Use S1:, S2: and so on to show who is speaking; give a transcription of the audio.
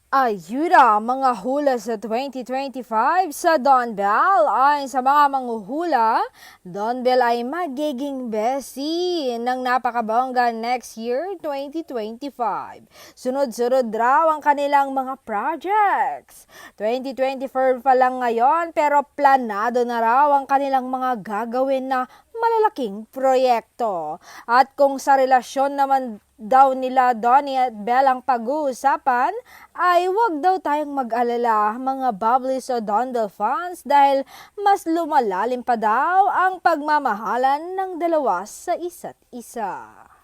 S1: Ayuda mga hula sa 2025 sa Don Bell. Ayon sa mga manghuhula, Don Bell ay magiging besi ng napakabongga next year, 2025. Sunod-sunod raw ang kanilang mga projects. 2024 pa lang ngayon pero planado na raw ang kanilang mga gagawin na malalaking proyekto. At kung sa relasyon naman daw nila Donnie at Belle ang pag-uusapan, ay wag daw tayong mag-alala mga Bubblies o Dondel fans dahil mas lumalalim pa daw ang pagmamahalan ng dalawa sa isa't isa.